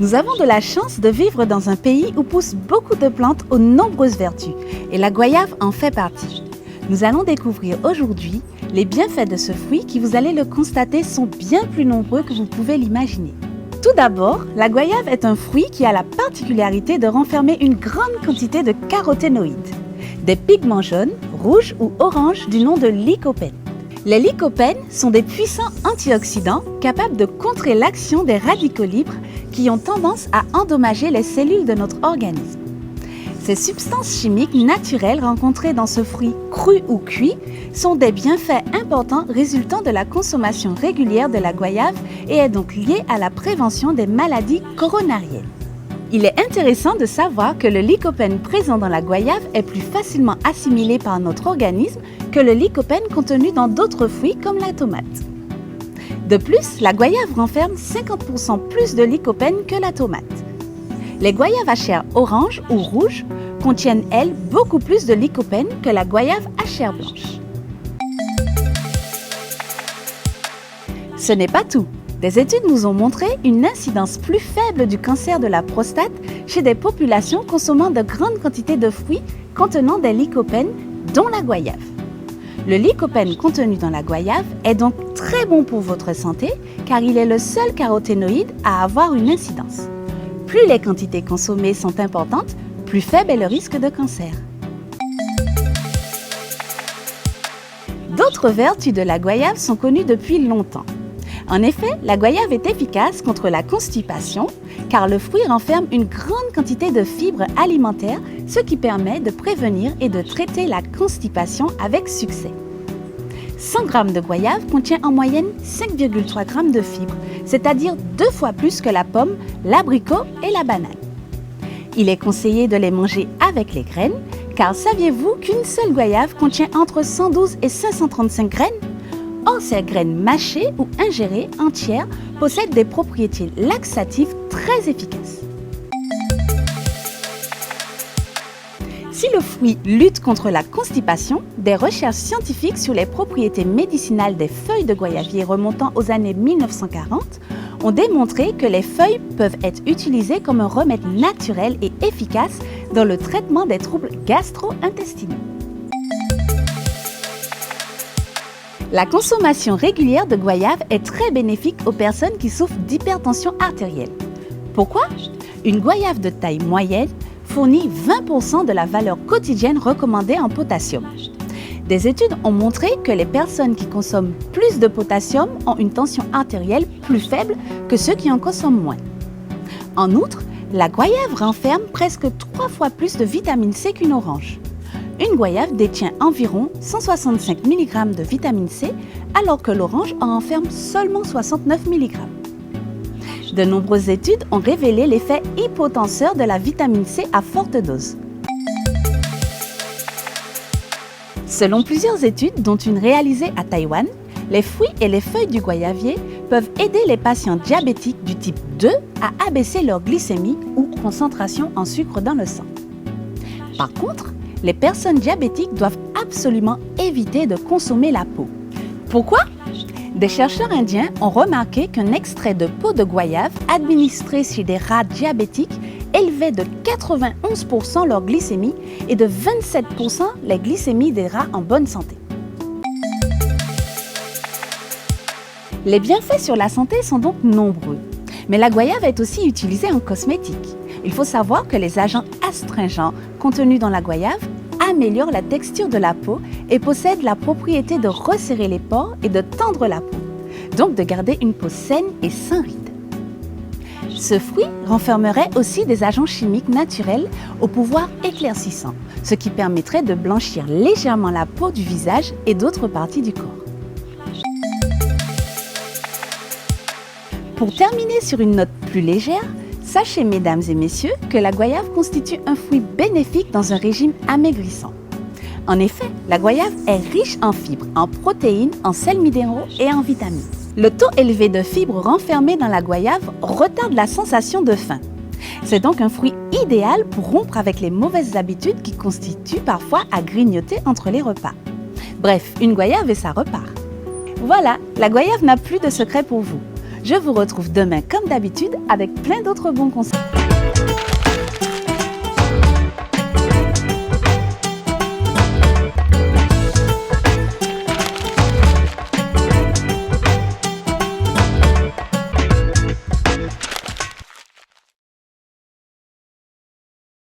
Nous avons de la chance de vivre dans un pays où poussent beaucoup de plantes aux nombreuses vertus, et la goyave en fait partie. Nous allons découvrir aujourd'hui les bienfaits de ce fruit qui, vous allez le constater, sont bien plus nombreux que vous pouvez l'imaginer. Tout d'abord, la goyave est un fruit qui a la particularité de renfermer une grande quantité de caroténoïdes, des pigments jaunes, rouges ou oranges du nom de lycopène. Les lycopènes sont des puissants antioxydants capables de contrer l'action des radicaux libres qui ont tendance à endommager les cellules de notre organisme. Ces substances chimiques naturelles rencontrées dans ce fruit cru ou cuit sont des bienfaits importants résultant de la consommation régulière de la goyave et est donc liée à la prévention des maladies coronariennes. Il est intéressant de savoir que le lycopène présent dans la goyave est plus facilement assimilé par notre organisme que le lycopène contenu dans d'autres fruits comme la tomate. De plus, la goyave renferme 50% plus de lycopène que la tomate. Les goyaves à chair orange ou rouge contiennent, elles, beaucoup plus de lycopène que la goyave à chair blanche. Ce n'est pas tout. Des études nous ont montré une incidence plus faible du cancer de la prostate chez des populations consommant de grandes quantités de fruits contenant des lycopènes, dont la goyave. Le lycopène contenu dans la goyave est donc très bon pour votre santé car il est le seul caroténoïde à avoir une incidence. Plus les quantités consommées sont importantes, plus faible est le risque de cancer. D'autres vertus de la goyave sont connues depuis longtemps. En effet, la goyave est efficace contre la constipation car le fruit renferme une grande quantité de fibres alimentaires, ce qui permet de prévenir et de traiter la constipation avec succès. 100 g de goyave contient en moyenne 5,3 g de fibres, c'est-à-dire 2 fois plus que la pomme, l'abricot et la banane. Il est conseillé de les manger avec les graines, car saviez-vous qu'une seule goyave contient entre 112 et 535 graines? Or, ces graines mâchées ou ingérées entières possèdent des propriétés laxatives très efficaces. Si le fruit lutte contre la constipation, des recherches scientifiques sur les propriétés médicinales des feuilles de goyavier remontant aux années 1940 ont démontré que les feuilles peuvent être utilisées comme un remède naturel et efficace dans le traitement des troubles gastro-intestinaux. La consommation régulière de goyave est très bénéfique aux personnes qui souffrent d'hypertension artérielle. Pourquoi? Une goyave de taille moyenne fournit 20% de la valeur quotidienne recommandée en potassium. Des études ont montré que les personnes qui consomment plus de potassium ont une tension artérielle plus faible que ceux qui en consomment moins. En outre, la goyave renferme presque 3 fois plus de vitamine C qu'une orange. Une goyave détient environ 165 mg de vitamine C, alors que l'orange en renferme seulement 69 mg. De nombreuses études ont révélé l'effet hypotenseur de la vitamine C à forte dose. Selon plusieurs études, dont une réalisée à Taïwan, les fruits et les feuilles du goyavier peuvent aider les patients diabétiques du type 2 à abaisser leur glycémie ou concentration en sucre dans le sang. Par contre, les personnes diabétiques doivent absolument éviter de consommer la peau. Pourquoi? Des chercheurs indiens ont remarqué qu'un extrait de peau de goyave administré chez des rats diabétiques élevait de 91% leur glycémie et de 27% les glycémies des rats en bonne santé. Les bienfaits sur la santé sont donc nombreux, mais la goyave est aussi utilisée en cosmétique. Il faut savoir que les agents astringents contenus dans la goyave améliorent la texture de la peau et possèdent la propriété de resserrer les pores et de tendre la peau, donc de garder une peau saine et sans rides. Ce fruit renfermerait aussi des agents chimiques naturels au pouvoir éclaircissant, ce qui permettrait de blanchir légèrement la peau du visage et d'autres parties du corps. Pour terminer sur une note plus légère, sachez, mesdames et messieurs, que la goyave constitue un fruit bénéfique dans un régime amaigrissant. En effet, la goyave est riche en fibres, en protéines, en sels minéraux et en vitamines. Le taux élevé de fibres renfermées dans la goyave retarde la sensation de faim. C'est donc un fruit idéal pour rompre avec les mauvaises habitudes qui constituent parfois à grignoter entre les repas. Bref, une goyave et ça repart. Voilà, la goyave n'a plus de secret pour vous. Je vous retrouve demain comme d'habitude avec plein d'autres bons conseils.